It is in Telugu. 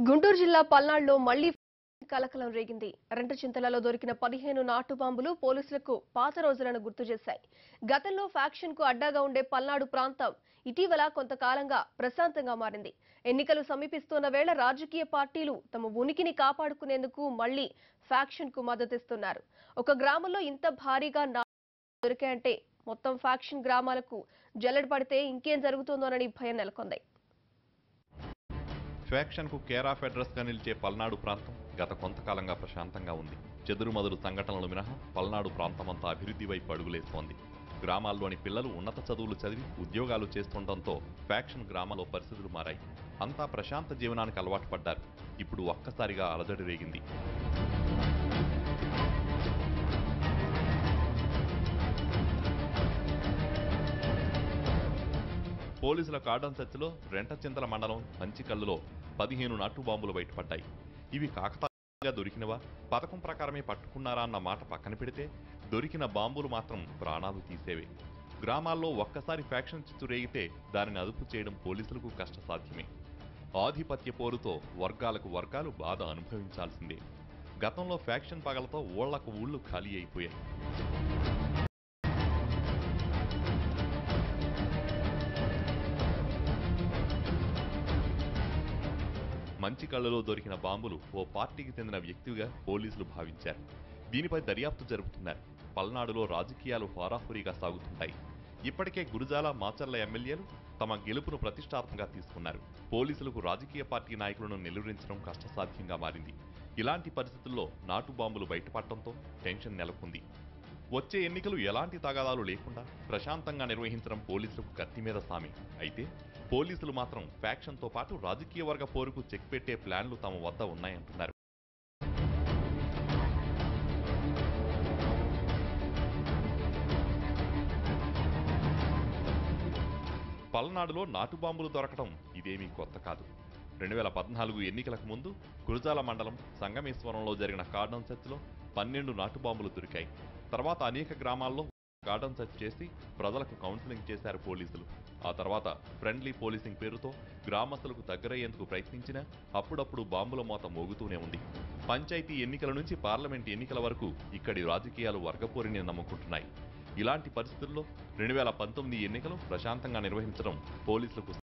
గుంటూరు జిల్లా పల్నాడులో మళ్లీ కలకలం రేగింది. రెంటచింతలలో దొరికిన 15 నాటు బాంబులు పోలీసులకు పాత రోజులను గుర్తు చేశాయి. గతంలో ఫ్యాక్షన్ కు అడ్డాగా ఉండే పల్నాడు ప్రాంతం ఇటీవల కొంతకాలంగా ప్రశాంతంగా మారింది. ఎన్నికలు సమీపిస్తున్న వేళ రాజకీయ పార్టీలు తమ ఉనికిని కాపాడుకునేందుకు మళ్లీ ఫ్యాక్షన్ కు మద్దతిస్తున్నారు. ఒక గ్రామంలో ఇంత భారీగా దొరికాయంటే మొత్తం ఫ్యాక్షన్ గ్రామాలకు జల్లెడ పడితే ఇంకేం జరుగుతుందోనని భయం నెలకొంది. ఫ్యాక్షన్ కు కేర్ ఆఫ్ అడ్రస్ గా నిలిచే పల్నాడు ప్రాంతం గత కొంతకాలంగా ప్రశాంతంగా ఉంది. చెదురుమదురు సంఘటనలు మినహా పల్నాడు ప్రాంతమంతా అభివృద్ధి వైపు అడుగులేస్తోంది. గ్రామాల్లోని పిల్లలు ఉన్నత చదువులు చదివి ఉద్యోగాలు చేస్తుండటంతో ఫ్యాక్షన్ గ్రామాల్లో పరిస్థితులు మారాయి. అంతా ప్రశాంత జీవనానికి అలవాటు పడ్డారు. ఇప్పుడు ఒక్కసారిగా అలజడి రేగింది. పోలీసుల కార్డన్ సెర్చ్లో రెంటచింతల మండలం మంచికల్లులో 15 నాటు బాంబులు బయటపడ్డాయి. ఇవి కాకతాళీయంగా దొరికినవా, పథకం ప్రకారమే పట్టుకున్నారా అన్న మాట పక్కన పెడితే దొరికిన బాంబులు మాత్రం ప్రాణాలు తీసేవే. గ్రామాల్లో ఒక్కసారి ఫ్యాక్షన్ చిచ్చు రేగితే దానిని అదుపు చేయడం పోలీసులకు కష్టసాధ్యమే. ఆధిపత్య పోరుతో వర్గాలకు వర్గాలు బాధ అనుభవించాల్సిందే. గతంలో ఫ్యాక్షన్ పగలతో ఊళ్లకు ఊళ్లు ఖాళీ అయిపోయాయి. మంచికళ్ళలో దొరికిన బాంబులు ఓ పార్టీకి చెందిన వ్యక్తిగా పోలీసులు భావించారు. దీనిపై దర్యాప్తు జరుపుతున్నారు. పల్నాడులో రాజకీయాలు హోరాహోరీగా సాగుతుంటాయి. ఇప్పటికే గురుజాల మాచర్ల ఎమ్మెల్యేలు తమ గెలుపును ప్రతిష్టాత్మకంగా తీసుకున్నారు. పోలీసులకు రాజకీయ పార్టీ నాయకులను నిలువరించడం కష్టసాధ్యంగా మారింది. ఇలాంటి పరిస్థితుల్లో నాటు బాంబులు బయటపడటంతో టెన్షన్ నెలకొంది. వచ్చే ఎన్నికలు ఎలాంటి తగాదాలు లేకుండా ప్రశాంతంగా నిర్వహించడం పోలీసులకు కత్తి మీద సామి. అయితే పోలీసులు మాత్రం ఫ్యాక్షన్తో పాటు రాజకీయ వర్గ పోరుకు చెక్ పెట్టే ప్లాన్లు తమ వద్ద ఉన్నాయంటున్నారు. పల్నాడులో నాటు బాంబులు దొరకడం ఇదేమీ కొత్త కాదు. 2014 ఎన్నికలకు ముందు కురజాల మండలం సంగమేశ్వరంలో జరిగిన కార్డన్ సెర్చ్లో 12 నాటు బాంబులు దొరికాయి. తర్వాత అనేక గ్రామాల్లో కార్డన్ సెర్చ్ చేసి ప్రజలకు కౌన్సిలింగ్ చేశారు పోలీసులు. ఆ తర్వాత ఫ్రెండ్లీ పోలీసింగ్ పేరుతో గ్రామస్తులకు దగ్గరయ్యేందుకు ప్రయత్నించినా అప్పుడప్పుడు బాంబుల మోత మోగుతూనే ఉంది. పంచాయతీ ఎన్నికల నుంచి పార్లమెంట్ ఎన్నికల వరకు ఇక్కడి రాజకీయాలు వర్గపోరిని నమ్ముకుంటున్నాయి. ఇలాంటి పరిస్థితుల్లో 2019 ఎన్నికలు ప్రశాంతంగా నిర్వహించడం పోలీసులకు